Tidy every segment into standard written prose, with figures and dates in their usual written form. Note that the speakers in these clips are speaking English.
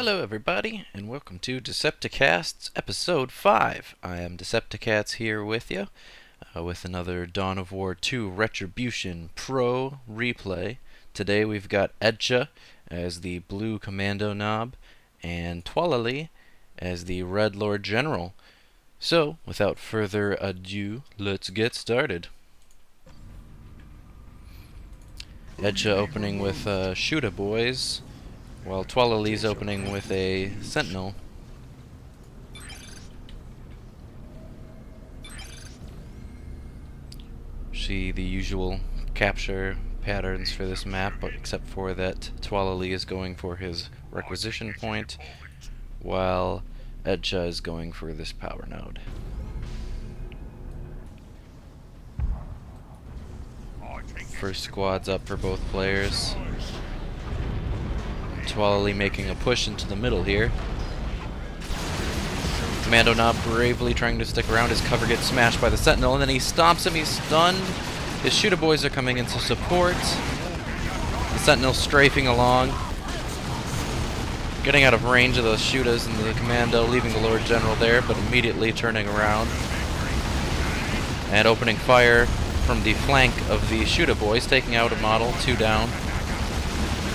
Hello everybody, and welcome to Decepticasts Episode 5. I am Decepticats here with you, with another Dawn of War 2 Retribution Pro replay. Today we've got Edtjuh as the blue Kommando Nob, and Toilailee as the red Lord General. So, without further ado, let's get started. Edtjuh opening with Shooter Boys, while Toilailee's opening with a Sentinel. See the usual capture patterns for this map, but except for that Toilailee is going for his requisition point, while Edtjuh is going for this power node. First squad's up for both players. Toilailee making a push into the middle here. Kommando Nob bravely trying to stick around. His cover gets smashed by the Sentinel, and then he stomps him. He's stunned. His Shooter Boys are coming in to support. The Sentinel strafing along, getting out of range of those shooters, and the Commando leaving the Lord General there, but immediately turning around and opening fire from the flank of the Shooter Boys, taking out a model, 2 down.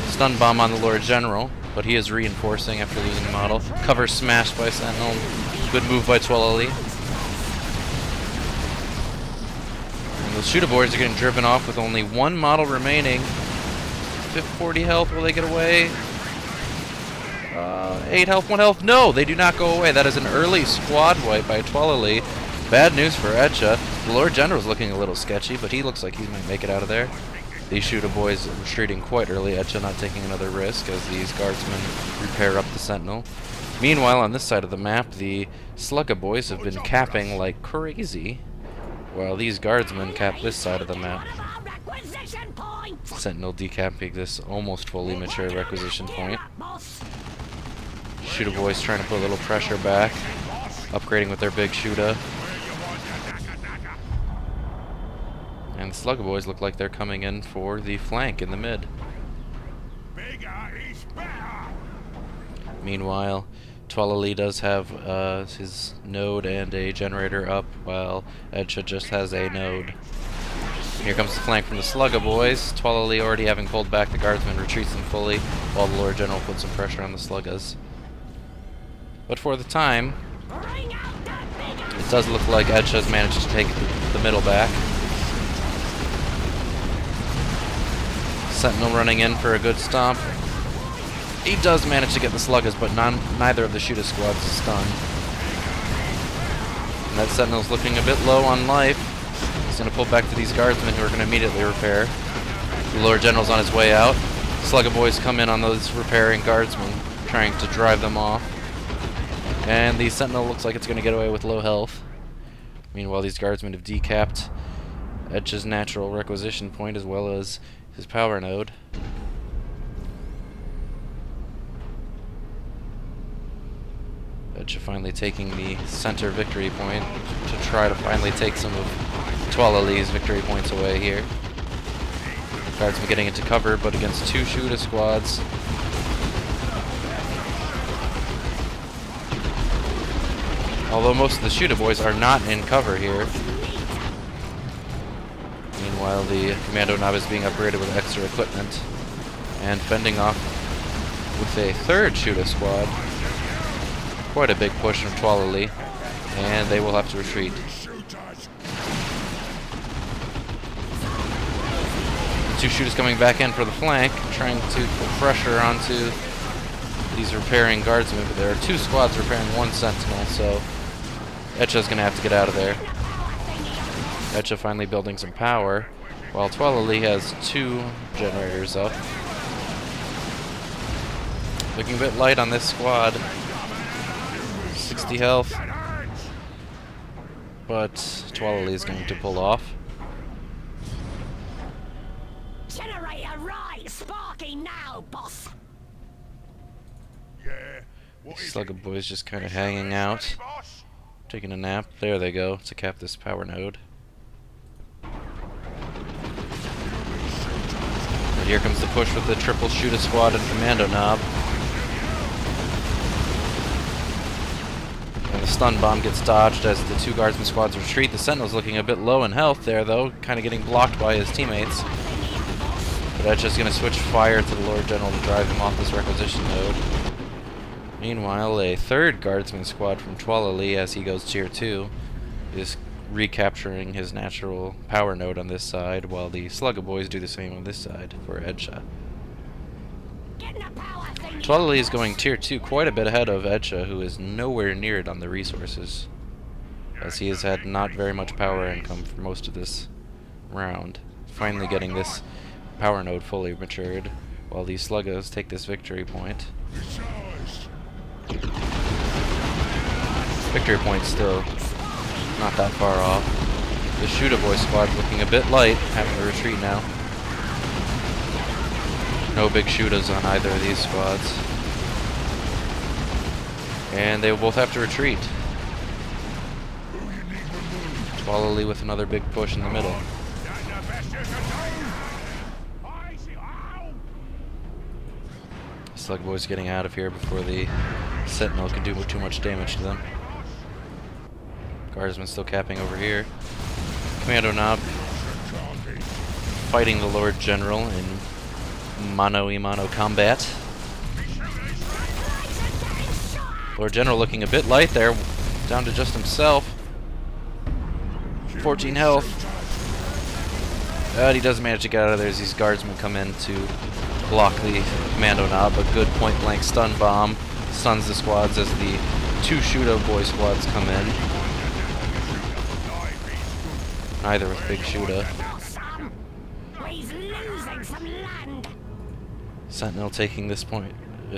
Stun bomb on the Lord General, but he is reinforcing after losing the model. Cover smashed by Sentinel. Good move by Toilailee. And the Shooter Boys are getting driven off with only 1 model remaining. 40 health, will they get away? 8 health, 1 health. No, they do not go away. That is an early squad wipe by Toilailee. Bad news for Edtjuh. The Lord General is looking a little sketchy, but he looks like he might make it out of there. These Shooter Boys retreating quite early, Edtjuh not taking another risk as these Guardsmen repair up the Sentinel. Meanwhile, on this side of the map, the Slugger Boys have been capping like crazy, while these Guardsmen cap this side of the map. Sentinel decapping this almost fully mature requisition point. Shooter Boys trying to put a little pressure back, upgrading with their big shooter. And the Slugger Boys look like they're coming in for the flank in the mid. Meanwhile, Toilailee does have his node and a generator up, while Edtjuh just has a node. Here comes the flank from the Slugger Boys. Toilailee already having pulled back the Guardsmen, retreats them fully, while the Lord General puts some pressure on the Sluggers. But for the time, it does look like Edtjuh's managed to take the middle back. Sentinel running in for a good stomp. He does manage to get the Sluggers, but neither of the shooter squads is stunned. And that Sentinel's looking a bit low on life. He's going to pull back to these Guardsmen who are going to immediately repair. The Lord General's on his way out. Slugger Boys come in on those repairing Guardsmen, trying to drive them off. And the Sentinel looks like it's going to get away with low health. Meanwhile, these Guardsmen have decapped Edtjuh's natural requisition point as well as his power node. Edtjuh finally taking the center victory point to try to finally take some of Toilailee's victory points away here. Guardsmen getting into cover, but against 2 shooter squads. Although most of the Shooter Boys are not in cover here. Meanwhile, the Kommando Nob is being upgraded with extra equipment and fending off with a 3rd shooter squad. Quite a big push from Toilailee, and they will have to retreat. The 2 shooters coming back in for the flank, trying to put pressure onto these repairing Guardsmen, but there are 2 squads repairing 1 Sentinel, so Edtjuh's going to have to get out of there. Edtjuh finally building some power, while Toilailee has 2 generators up. Looking a bit light on this squad. 60 health. But Toilailee is going to pull off. Generator right, sparking now, boss. Slugger Boys just kind of hanging out, taking a nap. There they go to cap this power node. But here comes the push with the triple shooter squad and Kommando Nob. stun bomb gets dodged as the two guardsman squads retreat. The Sentinel's looking a bit low in health there, though, kind of getting blocked by his teammates. But Edtjuh's going to switch fire to the Lord General to drive him off this requisition node. Meanwhile, a third guardsman squad from Toilailee, as he goes tier 2, is recapturing his natural power node on this side, while the Slugga boys do the same on this side for Edtjuh. Toilailee is going tier 2 quite a bit ahead of Edtjuh, who is nowhere near it on the resources, as he has had not very much power income for most of this round. Finally getting this power node fully matured, while these Sluggas take this victory point. Victory point still not that far off. The Shooter Boy squad looking a bit light, having to retreat now. No big shooters on either of these squads. And they will both have to retreat. Toilailee with another big push in the middle. Slug Boys getting out of here before the Sentinel can do too much damage to them. Guardsman still capping over here. Kommando Nob fighting the Lord General in mano-a-mano combat. Lord General looking a bit light there, down to just himself. 14 health. But he does manage to get out of there as these guardsmen come in to block the Kommando Nob. A good point-blank stun bomb stuns the squads as the two Shooter Boy squads come in. Neither with big Shooter. Sentinel taking this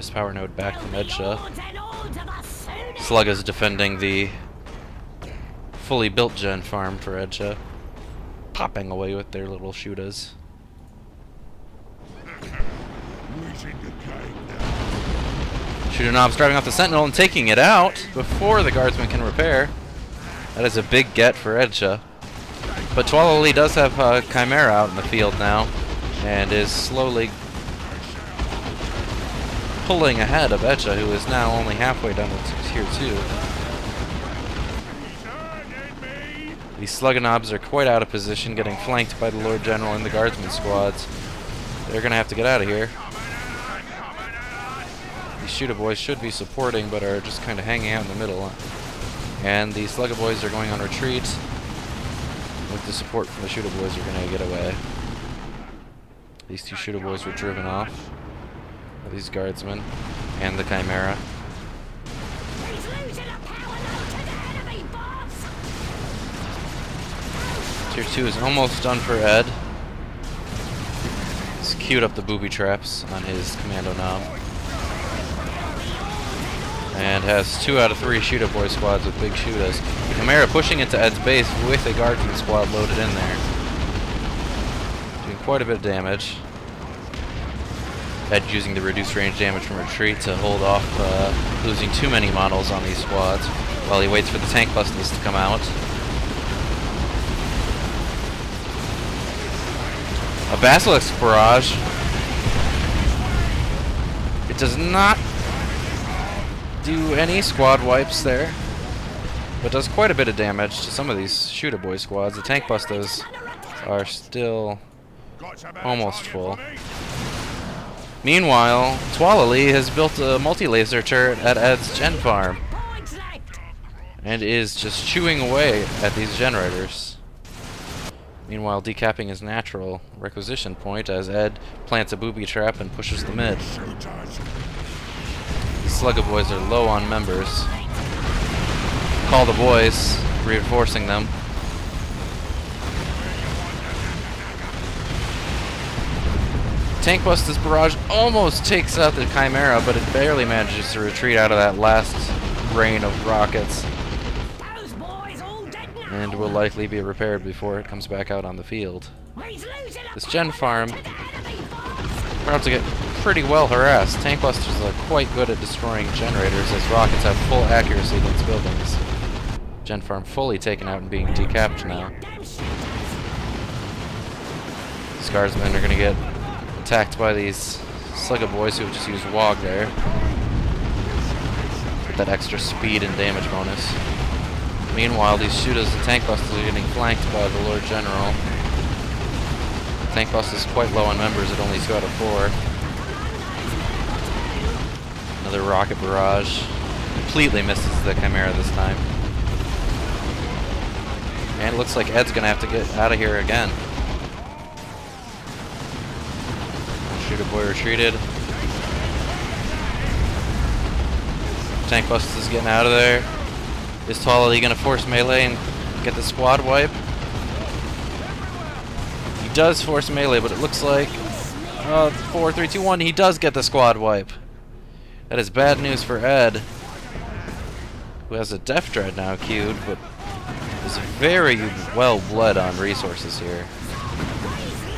power node back from Edtjuh. Slugga's defending the fully built gen farm for Edtjuh, popping away with their little shooters. Shooter Nob's driving off the Sentinel and taking it out before the guardsman can repair. That is a big get for Edtjuh. But Toilailee does have Chimera out in the field now, and is slowly pulling ahead of Edtjuh, who is now only halfway down to tier 2. The Slugga Nobs are quite out of position, getting flanked by the Lord General and the Guardsman squads. They're going to have to get out of here. These Shooter Boys should be supporting, but are just kind of hanging out in the middle. And the Slugga Boys are going on retreat. With the support from the Shooter Boys, are going to get away. These two Shooter Boys were driven off. These guardsmen and the Chimera. Tier 2 is almost done for Ed. He's queued up the booby traps on his Kommando Nob. And has 2 out of 3 Shooter Boy squads with big shooters. The Chimera pushing into Ed's base with a guardsman squad loaded in there. Doing quite a bit of damage. Ed using the reduced range damage from retreat to hold off losing too many models on these squads while he waits for the tank busters to come out. A Basilisk barrage. It does not do any squad wipes there, but does quite a bit of damage to some of these Shooter Boy squads. The tank busters are still almost full. Meanwhile, Toilailee has built a multi-laser turret at Ed's gen farm and is just chewing away at these generators. Meanwhile, decapping his natural requisition point as Ed plants a booby trap and pushes the mid. The Slugga Boys are low on members. Call the boys, reinforcing them. Tank Buster's barrage almost takes out the Chimera, but it barely manages to retreat out of that last rain of rockets. And will likely be repaired before it comes back out on the field. This gen farm about to get pretty well harassed. Tank Busters are quite good at destroying generators as rockets have full accuracy against buildings. Gen farm fully taken out and being decapped now. These guardsmen are going to get attacked by these Slugga Boys who have just used WOG there. Get that extra speed and damage bonus. Meanwhile, these shooters and tank busters are getting flanked by the Lord General. Tank bus is quite low on members at only 2 out of 4. Another rocket barrage. Completely misses the Chimera this time. And it looks like Ed's gonna have to get out of here again. Shooter boy retreated. Tank bus is getting out of there. Is Toilailee gonna force melee and get the squad wipe? He does force melee, but it looks like 4, 3, 2, 1. He does get the squad wipe. That is bad news for Ed, who has a Death Dread now queued, but is very well bled on resources here.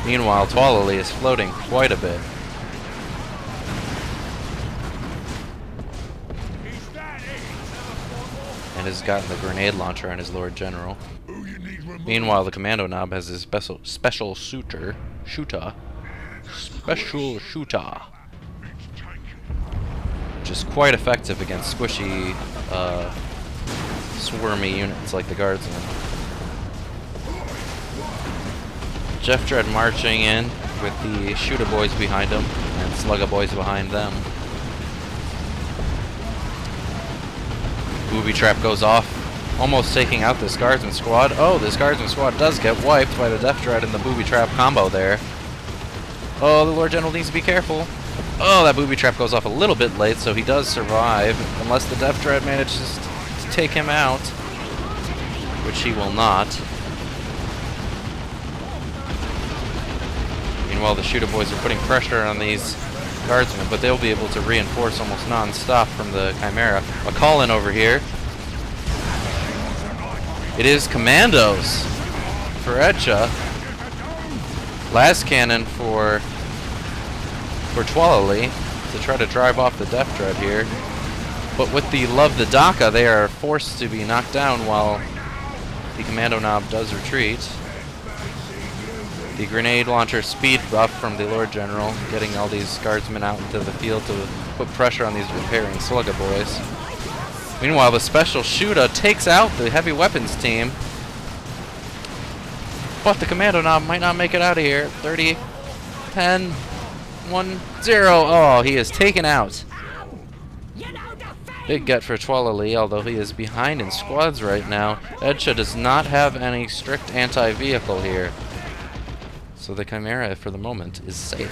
Meanwhile, Toilailee is floating quite a bit. And has gotten the grenade launcher on his Lord General. Meanwhile, the Kommando Nob has his special shooter, which is quite effective against squishy, swarmy units like the Guardsmen. Jeff Dredd marching in with the shooter boys behind him and slugger boys behind them. Booby trap goes off, almost taking out this Guardsman squad. Oh, this Guardsman squad does get wiped by the Death Dread and the booby trap combo there. Oh, the Lord General needs to be careful. Oh, that booby trap goes off a little bit late, so he does survive, unless the Death Dread manages to take him out, which he will not. Meanwhile, the shooter boys are putting pressure on these Guardsmen, but they'll be able to reinforce almost non-stop from the Chimera. A call-in over here. It is Commandos for Edtjuh. Last cannon for Toilailee to try to drive off the Death Dread here. But with the Love the Daka, they are forced to be knocked down while the Kommando Nob does retreat. The grenade launcher speed buff from the Lord General, getting all these Guardsmen out into the field to put pressure on these repairing slugger boys. Meanwhile, the special shooter takes out the heavy weapons team. But the Kommando Nob might not make it out of here. 30, 10, 1, 0. Oh, he is taken out. Big get for Toilailee, although he is behind in squads right now. Edtjuh does not have any strict anti-vehicle here. So the Chimera, for the moment, is safe.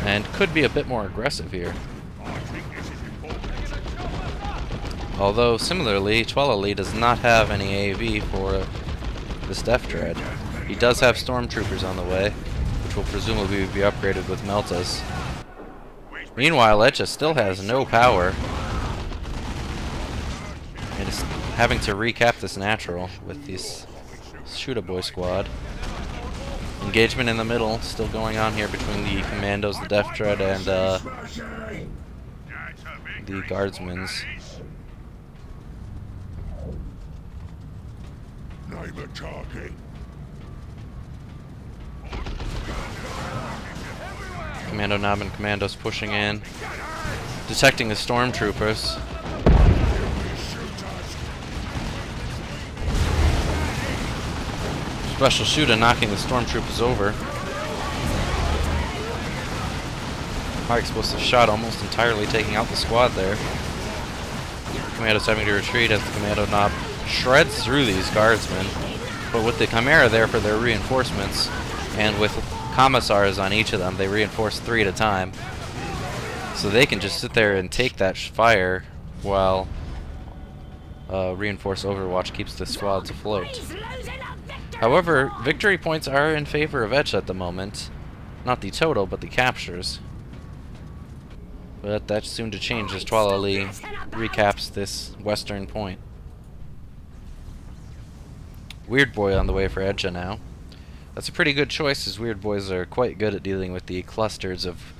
And could be a bit more aggressive here. Although, similarly, Toilailee does not have any AV for this Death Dread. He does have Stormtroopers on the way, which will presumably be upgraded with Meltas. Meanwhile, Edtjuh still has no power. And is having to recap this natural with this Shooter Boy squad. Engagement in the middle still going on here between the Commandos, the Death Dread, and the Guardsmen's. Kommando Nob and Commandos pushing in, detecting the Stormtroopers. Special shooter knocking the Stormtroopers over. High explosive shot almost entirely taking out the squad there. Commandos having to retreat as the Kommando Nob shreds through these Guardsmen. But with the Chimera there for their reinforcements, and with commissars on each of them, they reinforce 3 at a time. So they can just sit there and take that fire while reinforced Overwatch keeps the squads afloat. However, victory points are in favor of Edtjuh at the moment. Not the total, but the captures. But that's soon to change as Toilailee recaps this western point. Weird Boy on the way for Edtjuh now. That's a pretty good choice, as Weird Boys are quite good at dealing with the clusters of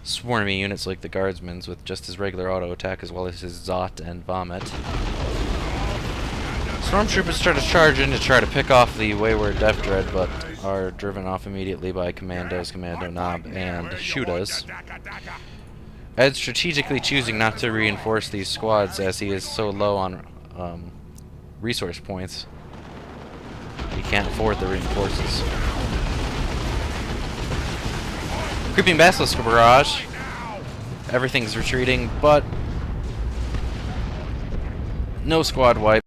swarmy units like the Guardsmen's with just his regular auto attack as well as his Zot and Vomit. Stormtroopers try to charge in to try to pick off the wayward Death Dread, but are driven off immediately by Commandos, Kommando Nob, and Shooters. Ed strategically choosing not to reinforce these squads as he is so low on resource points. He can't afford the reinforces. Creeping Basilisk Barrage. Everything's retreating, but no squad wipe.